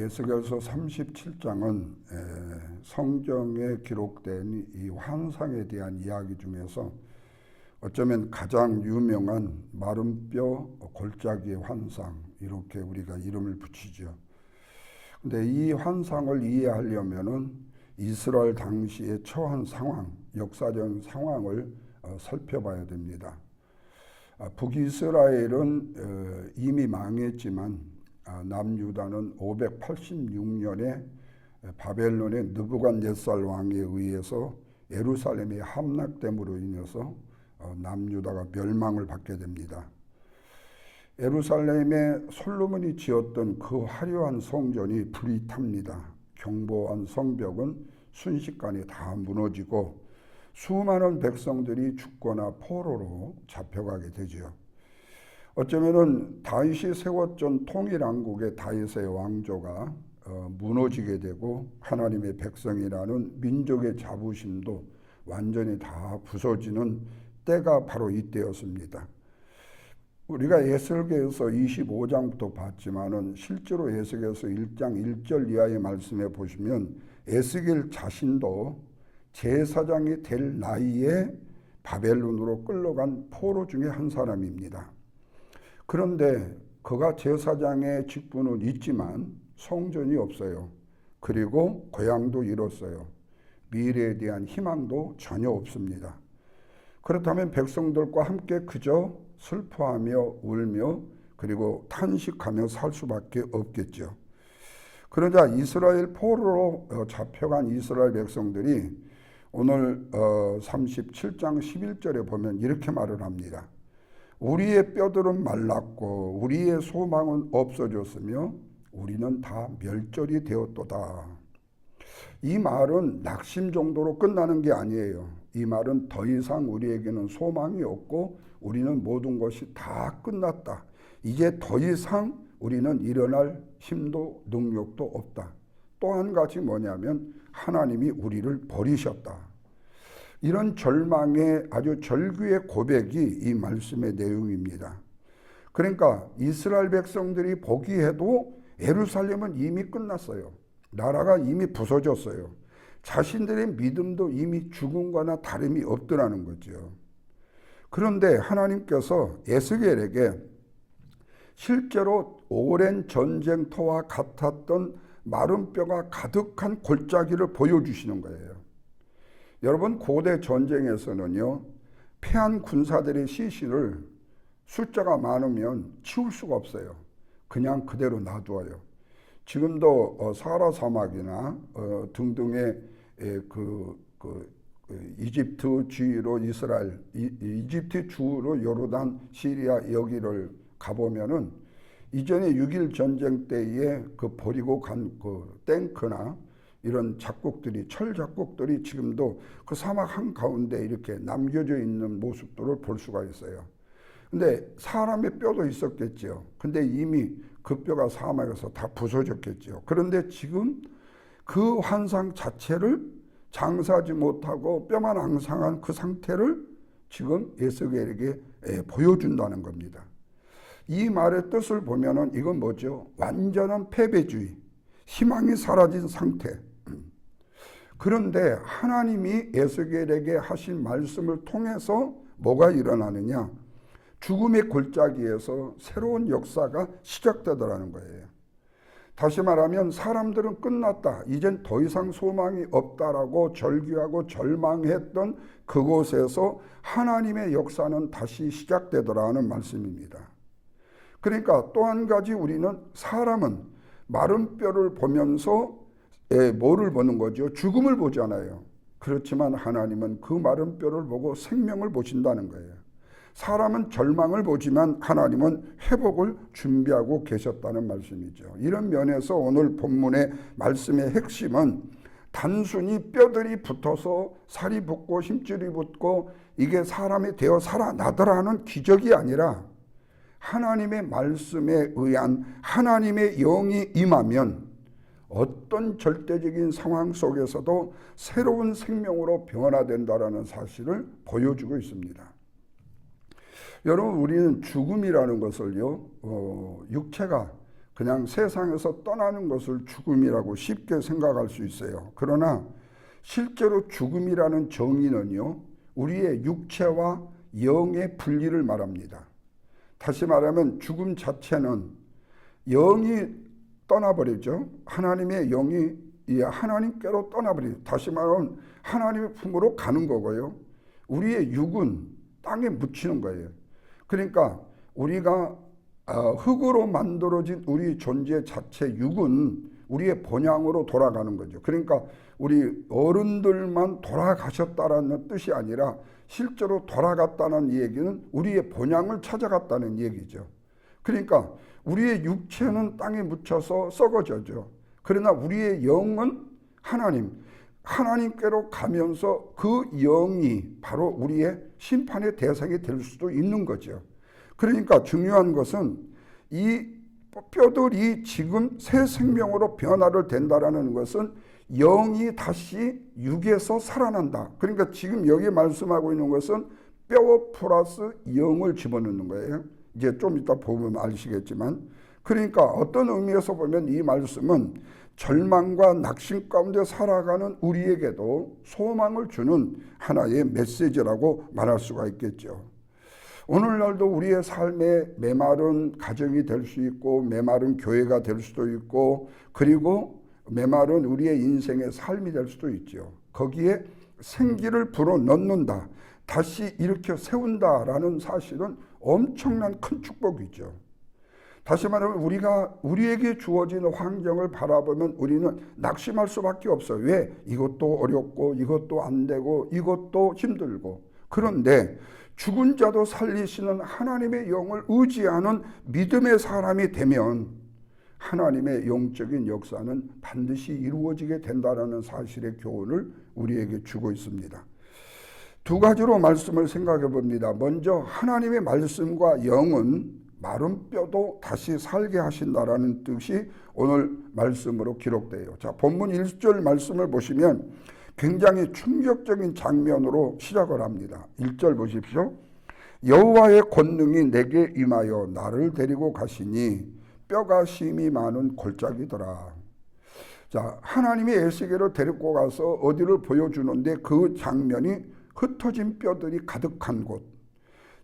에스겔서 37장은 성경에 기록된 이 환상에 대한 이야기 중에서 어쩌면 가장 유명한 마른 뼈 골짜기의 환상, 이렇게 우리가 이름을 붙이죠. 근데 이 환상을 이해하려면은 이스라엘 당시에 처한 상황, 역사적 상황을 살펴봐야 됩니다. 북이스라엘은 이미 망했지만 남유다는 586년에 바벨론의 느부갓네살 왕에 의해서 예루살렘이 함락됨으로 인해서 남유다가 멸망을 받게 됩니다. 예루살렘에 솔로몬이 지었던 그 화려한 성전이 불이 탑니다. 견고한 성벽은 순식간에 다 무너지고 수많은 백성들이 죽거나 포로로 잡혀가게 되죠. 어쩌면은 다윗이 세웠던 통일왕국의 다윗의 왕조가 무너지게 되고 하나님의 백성이라는 민족의 자부심도 완전히 다 부서지는 때가 바로 이때였습니다. 우리가 에스겔서 25장부터 봤지만은 실제로 에스겔서 1장 1절 이하의 말씀에 보시면 에스겔 자신도 제사장이 될 나이에 바벨론으로 끌려간 포로 중에 한 사람입니다. 그런데 그가 제사장의 직분은 있지만 성전이 없어요. 그리고 고향도 잃었어요. 미래에 대한 희망도 전혀 없습니다. 그렇다면 백성들과 함께 그저 슬퍼하며 울며 그리고 탄식하며 살 수밖에 없겠죠. 그러자 이스라엘 포로로 잡혀간 이스라엘 백성들이 오늘 37장 11절에 보면 이렇게 말을 합니다. 우리의 뼈들은 말랐고 우리의 소망은 없어졌으며 우리는 다 멸절이 되었도다. 이 말은 낙심 정도로 끝나는 게 아니에요. 이 말은 더 이상 우리에게는 소망이 없고 우리는 모든 것이 다 끝났다. 이제 더 이상 우리는 일어날 힘도 능력도 없다. 또 한 가지 뭐냐면 하나님이 우리를 버리셨다. 이런 절망의 아주 절규의 고백이 이 말씀의 내용입니다. 그러니까 이스라엘 백성들이 보기에도 예루살렘은 이미 끝났어요. 나라가 이미 부서졌어요. 자신들의 믿음도 이미 죽음과나 다름이 없더라는 거죠. 그런데 하나님께서 에스겔에게 실제로 오랜 전쟁터와 같았던 마른 뼈가 가득한 골짜기를 보여주시는 거예요. 여러분, 고대 전쟁에서는요, 패한 군사들의 시신을 숫자가 많으면 치울 수가 없어요. 그냥 그대로 놔두어요. 지금도 사하라 사막이나 등등의 이집트 주위로 이스라엘, 이집트 주로 요르단, 시리아 여기를 가보면은 이전에 6.1 전쟁 때에 버리고 간 탱크나 이런 작곡들이, 철 작곡들이 지금도 그 사막 한가운데 이렇게 남겨져 있는 모습들을 볼 수가 있어요. 근데 사람의 뼈도 있었겠죠. 근데 이미 그 뼈가 사막에서 다 부서졌겠죠. 그런데 지금 그 환상 자체를 장사하지 못하고 뼈만 앙상한 그 상태를 지금 에스겔에게 보여준다는 겁니다. 이 말의 뜻을 보면은 이건 뭐죠? 완전한 패배주의, 희망이 사라진 상태. 그런데 하나님이 에스겔에게 하신 말씀을 통해서 뭐가 일어나느냐? 죽음의 골짜기에서 새로운 역사가 시작되더라는 거예요. 다시 말하면 사람들은 끝났다, 이젠 더 이상 소망이 없다라고 절규하고 절망했던 그곳에서 하나님의 역사는 다시 시작되더라는 말씀입니다. 그러니까 또 한 가지 우리는 사람은 마른 뼈를 보면서 뭐를 보는 거죠? 죽음을 보잖아요. 그렇지만 하나님은 그 마른 뼈를 보고 생명을 보신다는 거예요. 사람은 절망을 보지만 하나님은 회복을 준비하고 계셨다는 말씀이죠. 이런 면에서 오늘 본문의 말씀의 핵심은 단순히 뼈들이 붙어서 살이 붙고 힘줄이 붙고 이게 사람이 되어 살아나더라는 기적이 아니라 하나님의 말씀에 의한 하나님의 영이 임하면 어떤 절대적인 상황 속에서도 새로운 생명으로 변화된다라는 사실을 보여주고 있습니다. 여러분, 우리는 죽음이라는 것을요, 육체가 그냥 세상에서 떠나는 것을 죽음이라고 쉽게 생각할 수 있어요. 그러나 실제로 죽음이라는 정의는요, 우리의 육체와 영의 분리를 말합니다. 다시 말하면 죽음 자체는 영이 떠나버리죠. 하나님의 영이 하나님께로 떠나버리죠. 다시 말하면 하나님의 품으로 가는 거고요. 우리의 육은 땅에 묻히는 거예요. 그러니까 우리가 흙으로 만들어진 우리 존재 자체 육은 우리의 본향으로 돌아가는 거죠. 그러니까 우리 어른들만 돌아가셨다라는 뜻이 아니라 실제로 돌아갔다는 얘기는 우리의 본향을 찾아갔다는 얘기죠. 그러니까 우리의 육체는 땅에 묻혀서 썩어져죠. 그러나 우리의 영은 하나님께로 가면서 그 영이 바로 우리의 심판의 대상이 될 수도 있는 거죠. 그러니까 중요한 것은 이 뼈들이 지금 새 생명으로 변화를 된다라는 것은 영이 다시 육에서 살아난다. 그러니까 지금 여기 말씀하고 있는 것은 뼈 플러스 영을 집어넣는 거예요. 이제 좀 이따 보면 아시겠지만, 그러니까 어떤 의미에서 보면 이 말씀은 절망과 낙심 가운데 살아가는 우리에게도 소망을 주는 하나의 메시지라고 말할 수가 있겠죠. 오늘날도 우리의 삶에 메마른 가정이 될 수 있고 메마른 교회가 될 수도 있고 그리고 메마른 우리의 인생의 삶이 될 수도 있죠. 거기에 생기를 불어넣는다, 다시 일으켜 세운다라는 사실은 엄청난 큰 축복이죠. 다시 말하면 우리에게 주어진 환경을 바라보면 우리는 낙심할 수밖에 없어요. 왜? 이것도 어렵고 이것도 안 되고 이것도 힘들고. 그런데 죽은 자도 살리시는 하나님의 영을 의지하는 믿음의 사람이 되면 하나님의 영적인 역사는 반드시 이루어지게 된다는 사실의 교훈을 우리에게 주고 있습니다. 두 가지로 말씀을 생각해 봅니다. 먼저 하나님의 말씀과 영은 마른 뼈도 다시 살게 하신다라는 뜻이 오늘 말씀으로 기록돼요. 자, 본문 1절 말씀을 보시면 굉장히 충격적인 장면으로 시작을 합니다. 1절 보십시오. 여호와의 권능이 내게 임하여 나를 데리고 가시니 뼈가 심이 많은 골짜기더라. 자, 하나님이 에스겔을 데리고 가서 어디를 보여주는데 그 장면이 흩어진 뼈들이 가득한 곳.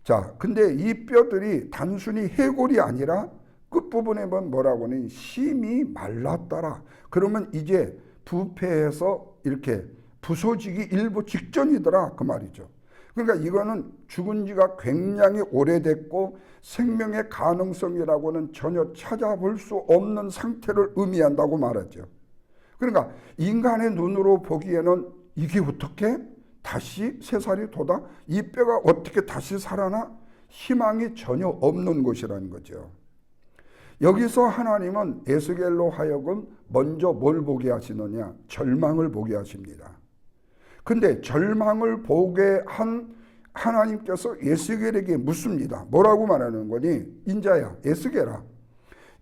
자, 근데 이 뼈들이 단순히 해골이 아니라 끝부분에 보면 뭐라고 하니 심이 말랐더라. 그러면 이제 부패해서 이렇게 부서지기 일부 직전이더라 그 말이죠. 그러니까 이거는 죽은 지가 굉장히 오래됐고 생명의 가능성이라고는 전혀 찾아볼 수 없는 상태를 의미한다고 말하죠. 그러니까 인간의 눈으로 보기에는 이게 어떻게 다시 새살이 돋아? 이 뼈가 어떻게 다시 살아나? 희망이 전혀 없는 것이라는 거죠. 여기서 하나님은 에스겔로 하여금 먼저 뭘 보게 하시느냐? 절망을 보게 하십니다. 근데 절망을 보게 한 하나님께서 에스겔에게 묻습니다. 뭐라고 말하는 거니? 인자야, 에스겔아,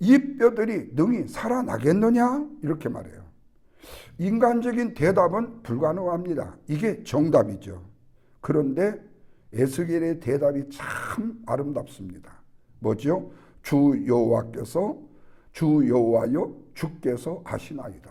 이 뼈들이 능히 살아나겠느냐? 이렇게 말해요. 인간적인 대답은 불가능합니다. 이게 정답이죠. 그런데 에스겔의 대답이 참 아름답습니다. 뭐죠? 주 여호와여 주께서 하시나이다.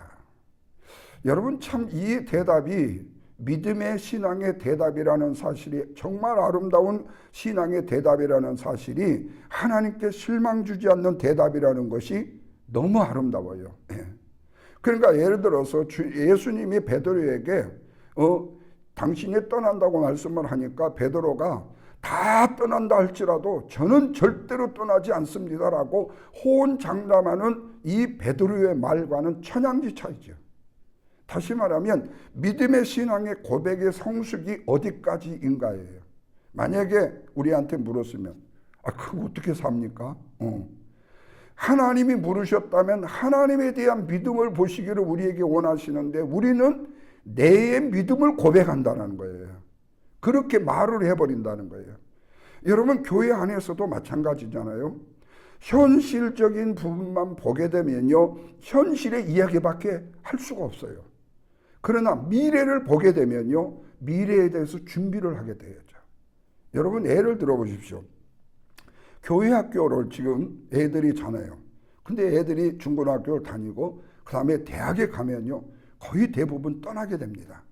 여러분, 참 이 대답이 믿음의 신앙의 대답이라는 사실이, 정말 아름다운 신앙의 대답이라는 사실이 하나님께 실망 주지 않는 대답이라는 것이 너무 아름다워요. 그러니까 예를 들어서 예수님이 베드로에게 당신이 떠난다고 말씀을 하니까 베드로가 다 떠난다 할지라도 저는 절대로 떠나지 않습니다라고 호언장담하는 이 베드로의 말과는 천양지 차이죠. 다시 말하면 믿음의 신앙의 고백의 성숙이 어디까지인가예요. 만약에 우리한테 물었으면 그거 어떻게 삽니까? 하나님이 물으셨다면 하나님에 대한 믿음을 보시기를 우리에게 원하시는데 우리는 내의 믿음을 고백한다는 거예요. 그렇게 말을 해버린다는 거예요. 여러분, 교회 안에서도 마찬가지잖아요. 현실적인 부분만 보게 되면요, 현실의 이야기밖에 할 수가 없어요. 그러나 미래를 보게 되면요, 미래에 대해서 준비를 하게 되죠. 여러분, 예를 들어보십시오. 교회 학교를 지금 애들이 자네요. 근데 애들이 중고등학교를 다니고 그 다음에 대학에 가면요 거의 대부분 떠나게 됩니다.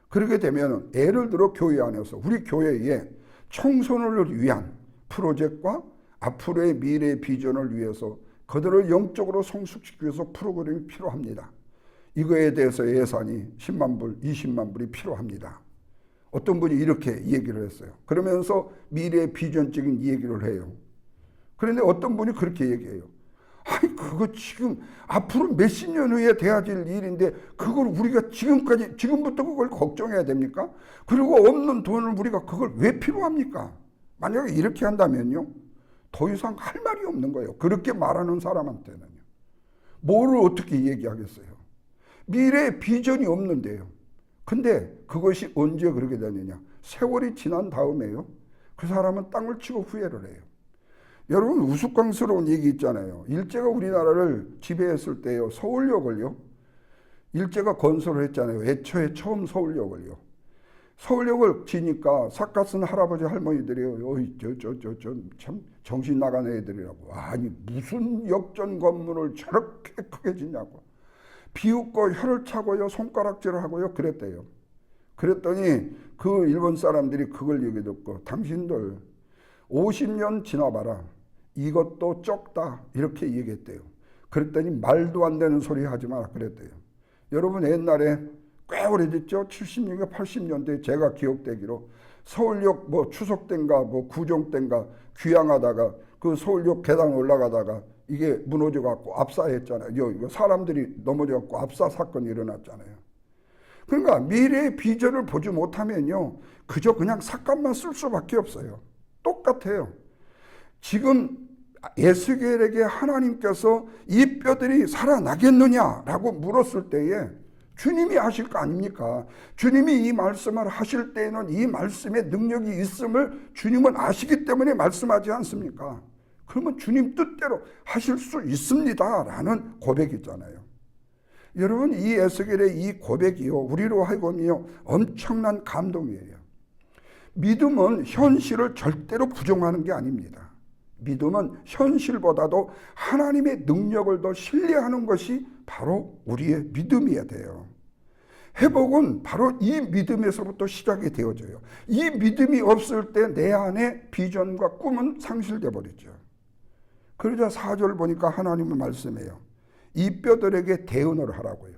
그렇게 되면 예를 들어 교회 안에서 우리 교회에 청소년을 위한 프로젝트와 앞으로의 미래의 비전을 위해서 그들을 영적으로 성숙시키기 위해서 프로그램이 필요합니다. 이거에 대해서 예산이 10만 불, 20만 불이 필요합니다. 어떤 분이 이렇게 얘기를 했어요. 그러면서 미래의 비전적인 얘기를 해요. 그런데 어떤 분이 그렇게 얘기해요. 아니 그거 지금 앞으로 몇십 년 후에 돼야 될 일인데 그걸 우리가 지금부터 그걸 걱정해야 됩니까? 그리고 없는 돈을 우리가 그걸 왜 필요합니까? 만약에 이렇게 한다면요 더 이상 할 말이 없는 거예요. 그렇게 말하는 사람한테는요. 뭐를 어떻게 얘기하겠어요? 미래의 비전이 없는데요. 근데 그것이 언제 그렇게 되느냐? 세월이 지난 다음에요. 그 사람은 땅을 치고 후회를 해요. 여러분 우스꽝스러운 얘기 있잖아요. 일제가 우리나라를 지배했을 때요. 서울역을요. 일제가 건설을 했잖아요. 애초에 처음 서울역을요. 서울역을 지니까 삿갓 쓴 할아버지 할머니들이요. 참 정신 나간 애들이라고. 아니 무슨 역전 건물을 저렇게 크게 짓냐고. 비웃고 혀를 차고요. 손가락질을 하고요. 그랬대요. 그랬더니 그 일본 사람들이 그걸 얘기 듣고 당신들 50년 지나봐라. 이것도 적다. 이렇게 얘기했대요. 그랬더니 말도 안 되는 소리 하지 마라. 그랬대요. 여러분 옛날에 꽤 오래됐죠. 70년대 80년대 제가 기억되기로 서울역 뭐 추석 때인가 뭐 구정 때인가 귀향하다가 그 서울역 계단 올라가다가 이게 무너져 갖고 압사했잖아요. 이거 사람들이 넘어져 갖고 압사 사건이 일어났잖아요. 그러니까 미래의 비전을 보지 못하면요 그저 그냥 삭감만 쓸 수밖에 없어요. 똑같아요. 지금 에스겔에게 하나님께서 이 뼈들이 살아나겠느냐라고 물었을 때에 주님이 하실 거 아닙니까? 주님이 이 말씀을 하실 때에는 이 말씀에 능력이 있음을 주님은 아시기 때문에 말씀하지 않습니까? 그러면 주님 뜻대로 하실 수 있습니다라는 고백이잖아요. 여러분 이 에스겔의 이 고백이요 우리로 하여금이요 엄청난 감동이에요. 믿음은 현실을 절대로 부정하는 게 아닙니다. 믿음은 현실보다도 하나님의 능력을 더 신뢰하는 것이 바로 우리의 믿음이어야 돼요. 회복은 바로 이 믿음에서부터 시작이 되어져요. 이 믿음이 없을 때 내 안에 비전과 꿈은 상실돼 버리죠. 그러자 4절 보니까 하나님은 말씀해요. 이 뼈들에게 대언을 하라고요.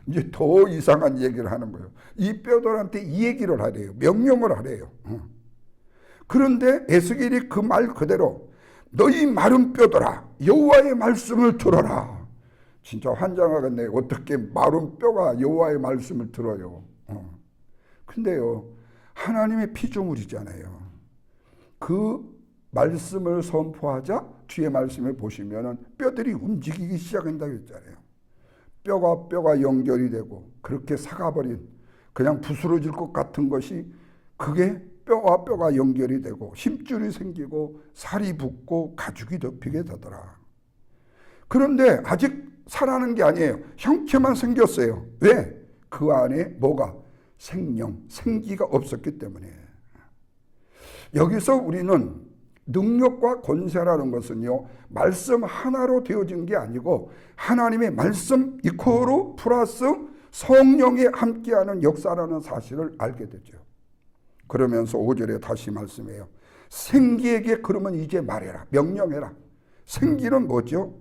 이제 더 이상한 얘기를 하는 거예요. 이 뼈들한테 이 얘기를 하래요. 명령을 하래요. 그런데 에스겔이 그 말 그대로 너희 마른 뼈들아 여호와의 말씀을 들어라. 진짜 환장하겠네. 어떻게 마른 뼈가 여호와의 말씀을 들어요. 근데요 하나님의 피조물이잖아요. 그 말씀을 선포하자 뒤에 말씀을 보시면은 뼈들이 움직이기 시작한다고 했잖아요. 뼈가 연결이 되고 그렇게 삭아버린 그냥 부스러질 것 같은 것이 그게 뼈와 뼈가 연결이 되고 힘줄이 생기고 살이 붙고 가죽이 덮이게 되더라. 그런데 아직 살아나는 게 아니에요. 형체만 생겼어요. 왜? 그 안에 뭐가? 생명, 생기가 없었기 때문에. 여기서 우리는 능력과 권세라는 것은요 말씀 하나로 되어진 게 아니고 하나님의 말씀 이코로 플러스 성령이 함께하는 역사라는 사실을 알게 되죠. 그러면서 5절에 다시 말씀해요. 생기에게 그러면 이제 말해라. 명령해라. 생기는 뭐죠?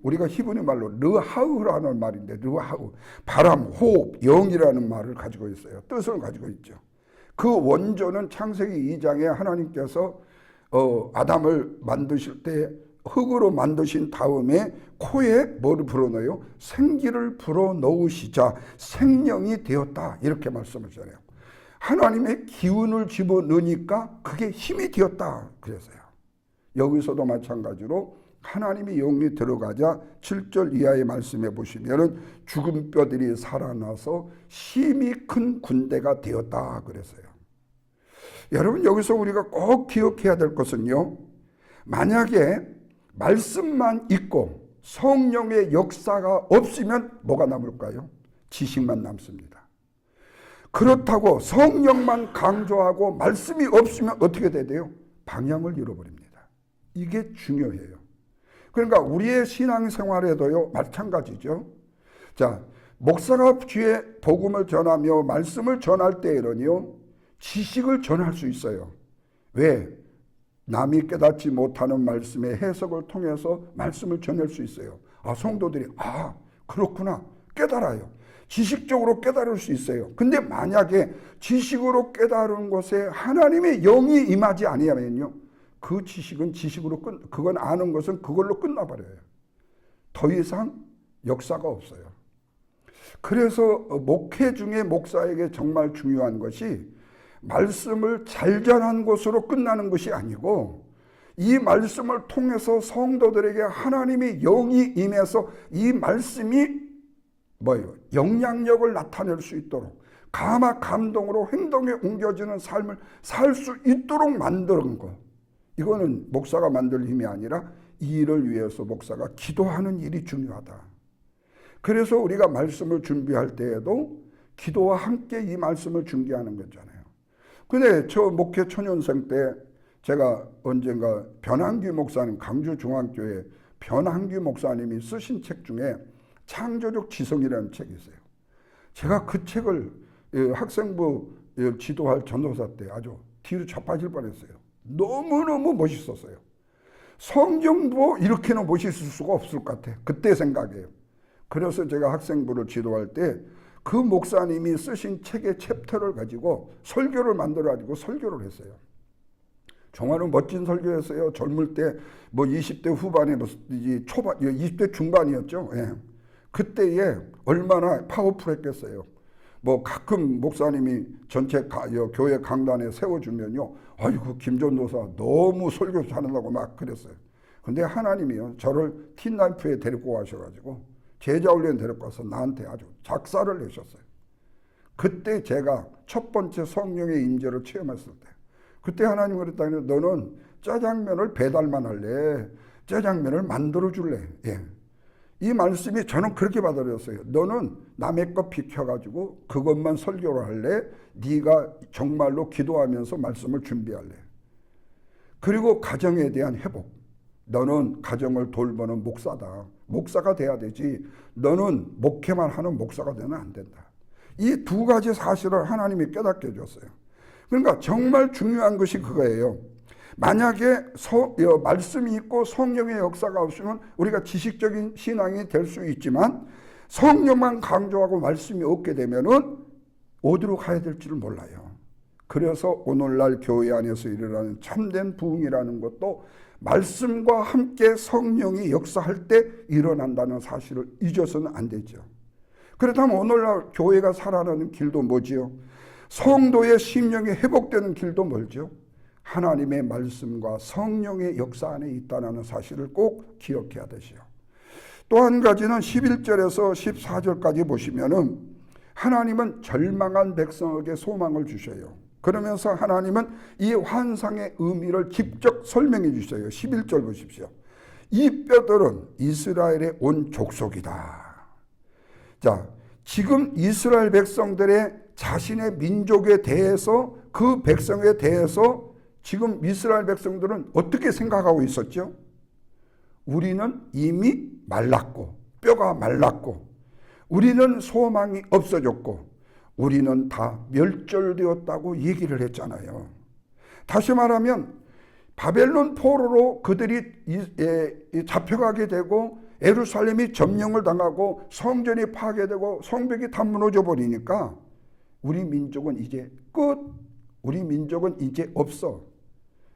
우리가 히브리 말로 르하우라는 말인데 르하우 바람, 호흡, 영이라는 말을 가지고 있어요. 뜻을 가지고 있죠. 그 원조는 창세기 2장에 하나님께서 아담을 만드실 때 흙으로 만드신 다음에 코에 뭐를 불어넣어요? 생기를 불어넣으시자 생명이 되었다. 이렇게 말씀하잖아요. 하나님의 기운을 집어넣으니까 그게 힘이 되었다. 그래서요. 여기서도 마찬가지로 하나님이 영이 들어가자 7절 이하의 말씀해 보시면은 죽은 뼈들이 살아나서 힘이 큰 군대가 되었다. 그래서요. 여러분 여기서 우리가 꼭 기억해야 될 것은요. 만약에 말씀만 있고 성령의 역사가 없으면 뭐가 남을까요? 지식만 남습니다. 그렇다고 성령만 강조하고 말씀이 없으면 어떻게 돼야 돼요? 방향을 잃어버립니다. 이게 중요해요. 그러니까 우리의 신앙생활에도요 마찬가지죠. 자, 목사가 귀에 복음을 전하며 말씀을 전할 때에는요 지식을 전할 수 있어요. 왜? 남이 깨닫지 못하는 말씀의 해석을 통해서 말씀을 전할 수 있어요. 성도들이 그렇구나 깨달아요. 지식적으로 깨달을 수 있어요. 근데 만약에 지식으로 깨달은 것에 하나님의 영이 임하지 아니하면요 그 지식은 지식으로 그건 아는 것은 그걸로 끝나버려요. 더 이상 역사가 없어요. 그래서 목회 중에 목사에게 정말 중요한 것이 말씀을 잘 전한 것으로 끝나는 것이 아니고 이 말씀을 통해서 성도들에게 하나님의 영이 임해서 이 말씀이 영향력을 나타낼 수 있도록 감화 감동으로 행동에 옮겨지는 삶을 살 수 있도록 만드는 것. 이거는 목사가 만들 힘이 아니라 이 일을 위해서 목사가 기도하는 일이 중요하다. 그래서 우리가 말씀을 준비할 때에도 기도와 함께 이 말씀을 준비하는 거잖아요. 근데 저 목회 초년생 때 제가 언젠가 변한규 목사님, 강주중앙교회 변한규 목사님이 쓰신 책 중에 창조적 지성이라는 책이 있어요. 제가 그 책을 학생부 지도할 전도사 때 아주 뒤로 자빠질 뻔했어요. 너무너무 멋있었어요. 성경도 이렇게는 멋있을 수가 없을 것 같아요. 그때 생각이에요. 그래서 제가 학생부를 지도할 때 그 목사님이 쓰신 책의 챕터를 가지고 설교를 만들어가지고 설교를 했어요. 정말로 멋진 설교였어요. 젊을 때 20대 후반에 초반, 20대 중반이었죠. 예. 그때에 얼마나 파워풀했겠어요. 가끔 목사님이 전체 교회 강단에 세워주면요. 아이고 김전도사 너무 설교 잘한다고 막 그랬어요. 근데 하나님이요 저를 틴나이프에 데리고 가셔가지고 제자훈련 데리고 와서 나한테 아주 작사를 내셨어요. 그때 제가 첫 번째 성령의 임재를 체험했을 때 그때 하나님이 그랬다니 너는 짜장면을 배달만 할래? 짜장면을 만들어 줄래? 예. 이 말씀이 저는 그렇게 받아들였어요. 너는 남의 것 비켜가지고 그것만 설교를 할래? 네가 정말로 기도하면서 말씀을 준비할래? 그리고 가정에 대한 회복. 너는 가정을 돌보는 목사다. 목사가 돼야 되지. 너는 목회만 하는 목사가 되면 안 된다. 이 두 가지 사실을 하나님이 깨닫게 해줬어요. 그러니까 정말 중요한 것이 그거예요. 만약에 말씀이 있고 성령의 역사가 없으면 우리가 지식적인 신앙이 될 수 있지만 성령만 강조하고 말씀이 없게 되면은 어디로 가야 될지를 몰라요. 그래서 오늘날 교회 안에서 일어나는 참된 부흥이라는 것도 말씀과 함께 성령이 역사할 때 일어난다는 사실을 잊어서는 안 되죠. 그렇다면 오늘날 교회가 살아나는 길도 뭐지요? 성도의 심령이 회복되는 길도 뭘죠? 하나님의 말씀과 성령의 역사 안에 있다는 사실을 꼭 기억해야 되지요. 또 한 가지는 11절에서 14절까지 보시면은 하나님은 절망한 백성에게 소망을 주셔요. 그러면서 하나님은 이 환상의 의미를 직접 설명해 주셔요. 11절 보십시오. 이 뼈들은 이스라엘의 온 족속이다. 자, 지금 이스라엘 백성들의 자신의 민족에 대해서 그 백성에 대해서 지금 이스라엘 백성들은 어떻게 생각하고 있었죠? 우리는 이미 말랐고 뼈가 말랐고 우리는 소망이 없어졌고 우리는 다 멸절되었다고 얘기를 했잖아요. 다시 말하면 바벨론 포로로 그들이 잡혀가게 되고 예루살렘이 점령을 당하고 성전이 파괴되고 성벽이 다 무너져 버리니까 우리 민족은 이제 끝. 우리 민족은 이제 없어.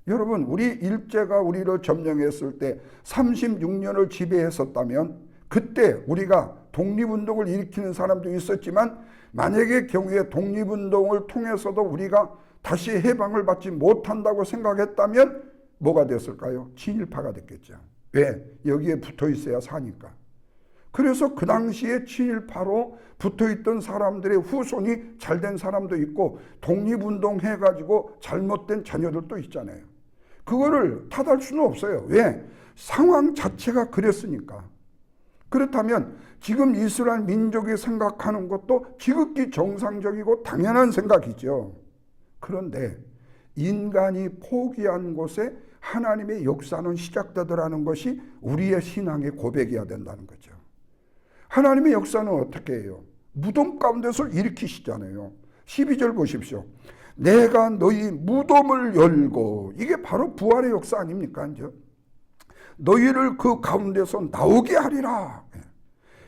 여러분, 우리 일제가 우리를 점령했을 때 36년을 지배했었다면 그때 우리가 독립운동을 일으키는 사람도 있었지만 만약의 경우에 독립운동을 통해서도 우리가 다시 해방을 받지 못한다고 생각했다면 뭐가 됐을까요? 친일파가 됐겠죠. 왜? 여기에 붙어 있어야 사니까. 그래서 그 당시에 친일파로 붙어있던 사람들의 후손이 잘된 사람도 있고 독립운동 해가지고 잘못된 자녀들도 있잖아요. 그거를 탓할 수는 없어요. 왜? 상황 자체가 그랬으니까. 그렇다면 지금 이스라엘 민족이 생각하는 것도 지극히 정상적이고 당연한 생각이죠. 그런데 인간이 포기한 곳에 하나님의 역사는 시작되더라는 것이 우리의 신앙의 고백이어야 된다는 거죠. 하나님의 역사는 어떻게 해요? 무덤 가운데서 일으키시잖아요. 12절 보십시오. 내가 너희 무덤을 열고, 이게 바로 부활의 역사 아닙니까? 이제 너희를 그 가운데서 나오게 하리라.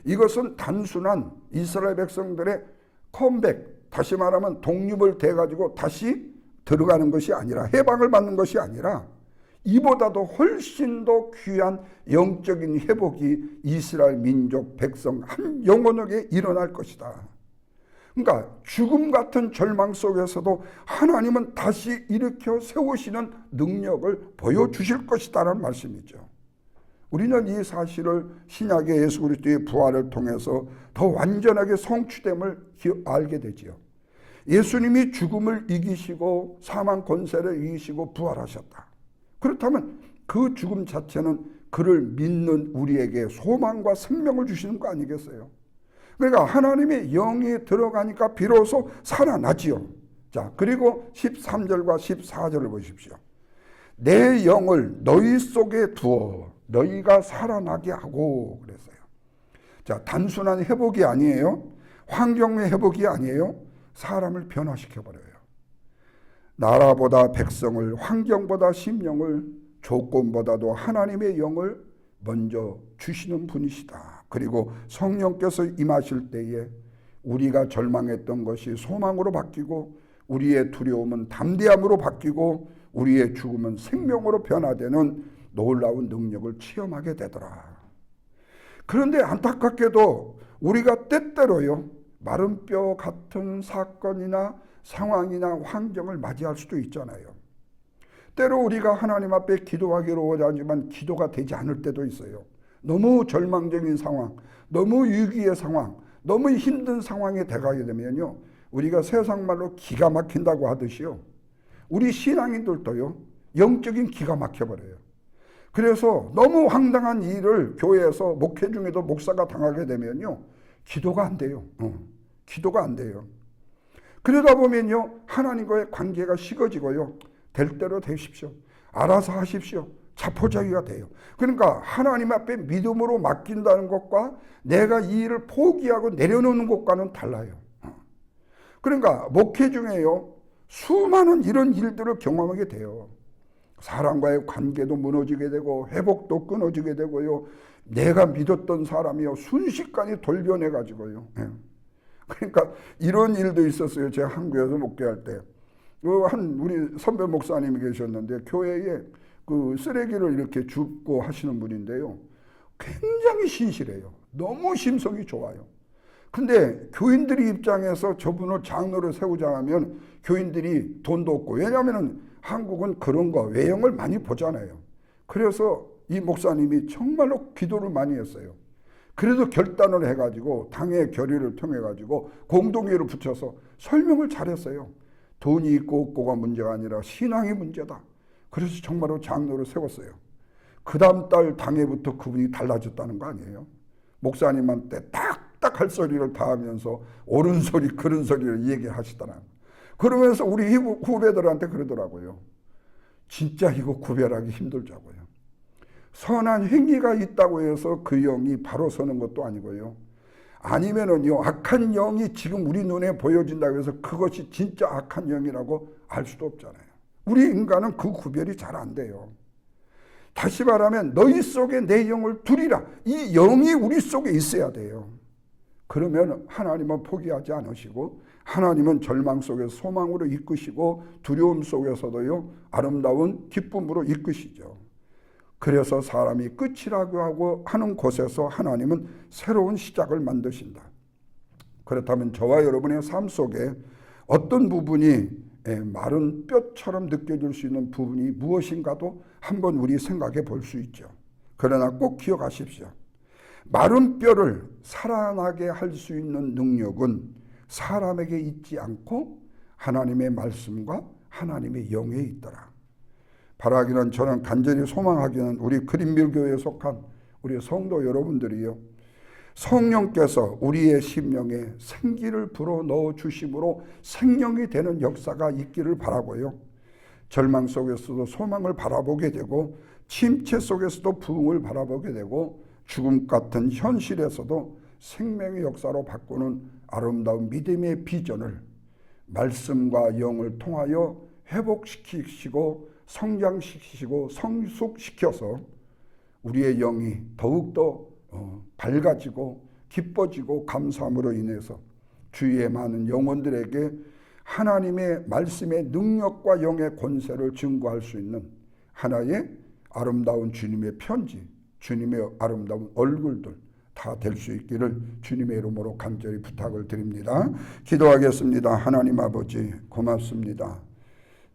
이것은 단순한 이스라엘 백성들의 컴백, 다시 말하면 독립을 돼가지고 다시 들어가는 것이 아니라, 해방을 받는 것이 아니라, 이보다도 훨씬 더 귀한 영적인 회복이 이스라엘 민족 백성 한 영혼에게 일어날 것이다. 그러니까 죽음 같은 절망 속에서도 하나님은 다시 일으켜 세우시는 능력을 보여주실 것이다라는 말씀이죠. 우리는 이 사실을 신약의 예수 그리스도의 부활을 통해서 더 완전하게 성취됨을 알게 되지요. 예수님이 죽음을 이기시고 사망 권세를 이기시고 부활하셨다. 그렇다면 그 죽음 자체는 그를 믿는 우리에게 소망과 생명을 주시는 거 아니겠어요? 그러니까 하나님의 영이 들어가니까 비로소 살아나지요. 자, 그리고 13절과 14절을 보십시오. 내 영을 너희 속에 두어 너희가 살아나게 하고 그랬어요. 자, 단순한 회복이 아니에요. 환경의 회복이 아니에요. 사람을 변화시켜버려요. 나라보다 백성을, 환경보다 심령을, 조건보다도 하나님의 영을 먼저 주시는 분이시다. 그리고 성령께서 임하실 때에 우리가 절망했던 것이 소망으로 바뀌고, 우리의 두려움은 담대함으로 바뀌고, 우리의 죽음은 생명으로 변화되는 놀라운 능력을 체험하게 되더라. 그런데 안타깝게도 우리가 때때로요, 마른 뼈 같은 사건이나 상황이나 환경을 맞이할 수도 있잖아요. 때로 우리가 하나님 앞에 기도하기로 하지만 기도가 되지 않을 때도 있어요. 너무 절망적인 상황, 너무 위기의 상황, 너무 힘든 상황에 돼가게 되면요, 우리가 세상 말로 기가 막힌다고 하듯이요, 우리 신앙인들도요, 영적인 기가 막혀버려요. 그래서 너무 황당한 일을 교회에서 목회 중에도 목사가 당하게 되면요, 기도가 안 돼요. 기도가 안 돼요. 그러다 보면요, 하나님과의 관계가 식어지고요, 될 대로 되십시오, 알아서 하십시오, 자포자기가 돼요. 그러니까 하나님 앞에 믿음으로 맡긴다는 것과 내가 이 일을 포기하고 내려놓는 것과는 달라요. 그러니까 목회 중에요, 수많은 이런 일들을 경험하게 돼요. 사람과의 관계도 무너지게 되고 회복도 끊어지게 되고요, 내가 믿었던 사람이요 순식간에 돌변해 가지고요. 그러니까 이런 일도 있었어요. 제가 한국에서 목회할 때 한 우리 선배 목사님이 계셨는데, 교회에 그 쓰레기를 이렇게 줍고 하시는 분인데요, 굉장히 신실해요. 너무 심성이 좋아요. 근데 교인들이 입장에서 저분을 장로로 세우자 하면 교인들이 돈도 없고, 왜냐하면 한국은 그런 거 외형을 많이 보잖아요. 그래서 이 목사님이 정말로 기도를 많이 했어요. 그래도 결단을 해가지고 당의 결의를 통해가지고 공동회의를 붙여서 설명을 잘했어요. 돈이 있고 없고가 문제가 아니라 신앙이 문제다. 그래서 정말로 장로를 세웠어요. 그 다음 달 당회부터 그분이 달라졌다는 거 아니에요? 목사님한테 딱딱 할 소리를 다 하면서 옳은 소리 그른 소리를 얘기하시더라고요. 그러면서 우리 후배들한테 그러더라고요. 진짜 이거 구별하기 힘들자고요. 선한 행위가 있다고 해서 그 영이 바로 서는 것도 아니고요, 아니면은요, 악한 영이 지금 우리 눈에 보여진다고 해서 그것이 진짜 악한 영이라고 알 수도 없잖아요. 우리 인간은 그 구별이 잘 안 돼요. 다시 말하면 너희 속에 내 영을 두리라, 이 영이 우리 속에 있어야 돼요. 그러면 하나님은 포기하지 않으시고, 하나님은 절망 속에서 소망으로 이끄시고, 두려움 속에서도요, 아름다운 기쁨으로 이끄시죠. 그래서 사람이 끝이라고 하고 하는 곳에서 하나님은 새로운 시작을 만드신다. 그렇다면 저와 여러분의 삶 속에 어떤 부분이 마른 뼈처럼 느껴질 수 있는 부분이 무엇인가도 한번 우리 생각해 볼 수 있죠. 그러나 꼭 기억하십시오. 마른 뼈를 살아나게 할 수 있는 능력은 사람에게 있지 않고 하나님의 말씀과 하나님의 영에 있더라. 바라기는, 저는 간절히 소망하기는 우리 그린빌교회에 속한 우리 성도 여러분들이요, 성령께서 우리의 심령에 생기를 불어넣어 주심으로 생명이 되는 역사가 있기를 바라고요, 절망 속에서도 소망을 바라보게 되고 침체 속에서도 부흥을 바라보게 되고 죽음 같은 현실에서도 생명의 역사로 바꾸는 아름다운 믿음의 비전을 말씀과 영을 통하여 회복시키시고 성장시키시고 성숙시켜서 우리의 영이 더욱더 밝아지고 기뻐지고 감사함으로 인해서 주위의 많은 영혼들에게 하나님의 말씀의 능력과 영의 권세를 증거할 수 있는 하나의 아름다운 주님의 편지, 주님의 아름다운 얼굴들 다 될 수 있기를 주님의 이름으로 간절히 부탁을 드립니다. 기도하겠습니다. 하나님 아버지 고맙습니다.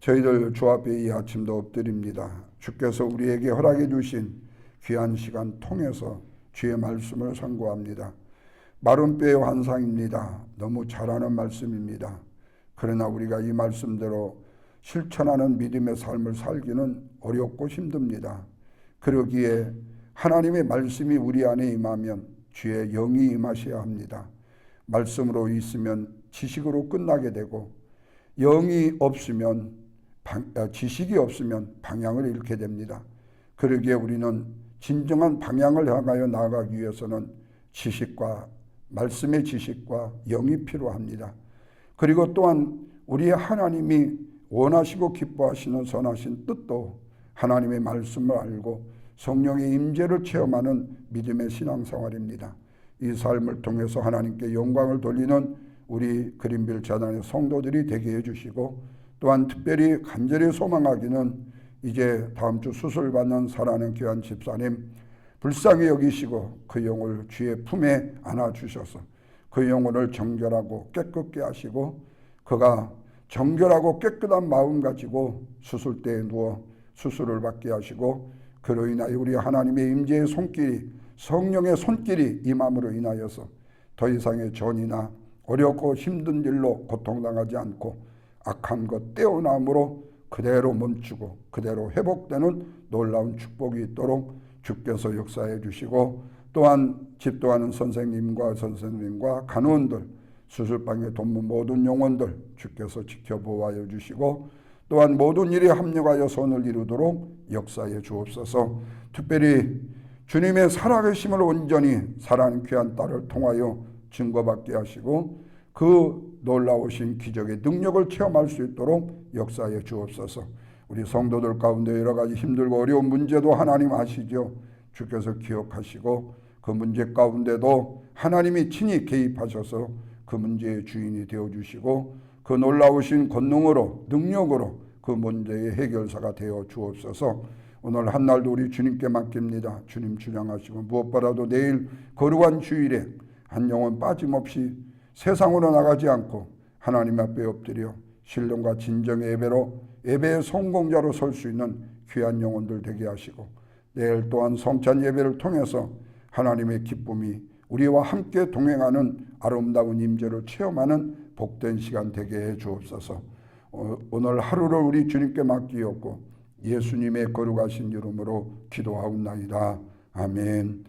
저희들 주 앞에 이 아침도 엎드립니다. 주께서 우리에게 허락해 주신 귀한 시간 통해서 주의 말씀을 선고합니다. 마른 뼈의 환상입니다. 너무 잘하는 말씀입니다. 그러나 우리가 이 말씀대로 실천하는 믿음의 삶을 살기는 어렵고 힘듭니다. 그러기에 하나님의 말씀이 우리 안에 임하면 주의 영이 임하셔야 합니다. 말씀으로 있으면 지식으로 끝나게 되고 영이 없으면 지식이 없으면 방향을 잃게 됩니다. 그러기에 우리는 진정한 방향을 향하여 나아가기 위해서는 지식과 말씀의 지식과 영이 필요합니다. 그리고 또한 우리 하나님이 원하시고 기뻐하시는 선하신 뜻도 하나님의 말씀을 알고 성령의 임재를 체험하는 믿음의 신앙생활입니다. 이 삶을 통해서 하나님께 영광을 돌리는 우리 그린빌 재단의 성도들이 되게 해주시고 또한 특별히 간절히 소망하기는 이제 다음 주 수술받는 사랑하는 귀한 집사님 불쌍히 여기시고 그 영을 주의 품에 안아주셔서 그 영혼을 정결하고 깨끗게 하시고 그가 정결하고 깨끗한 마음 가지고 수술대에 누워 수술을 받게 하시고 그로 인하여 우리 하나님의 임재의 손길이 성령의 손길이 임함으로 인하여서 더 이상의 전이나 어렵고 힘든 일로 고통당하지 않고 악한 것 떼어남으로 그대로 멈추고 그대로 회복되는 놀라운 축복이 있도록 주께서 역사해 주시고 또한 집도하는 선생님과 간호원들 수술방에 돕는 모든 영혼들 주께서 지켜보호하여 주시고 또한 모든 일에 합력하여 선을 이루도록 역사해 주옵소서. 특별히 주님의 살아계심을 온전히 사랑하는 귀한 딸을 통하여 증거받게 하시고 그 놀라우신 기적의 능력을 체험할 수 있도록 역사해 주옵소서. 우리 성도들 가운데 여러 가지 힘들고 어려운 문제도 하나님 아시죠. 주께서 기억하시고 그 문제 가운데도 하나님이 친히 개입하셔서 그 문제의 주인이 되어주시고 그 놀라우신 권능으로 능력으로 그 문제의 해결사가 되어 주옵소서. 오늘 한날도 우리 주님께 맡깁니다. 주님 주장하시고 무엇보다도 내일 거룩한 주일에 한 영혼 빠짐없이 세상으로 나가지 않고 하나님 앞에 엎드려 신령과 진정의 예배의 성공자로 설 수 있는 귀한 영혼들 되게 하시고 내일 또한 성찬 예배를 통해서 하나님의 기쁨이 우리와 함께 동행하는 아름다운 임재를 체험하는 복된 시간 되게 해 주옵소서. 오늘 하루를 우리 주님께 맡기었고 예수님의 거룩하신 이름으로 기도하옵나이다. 아멘.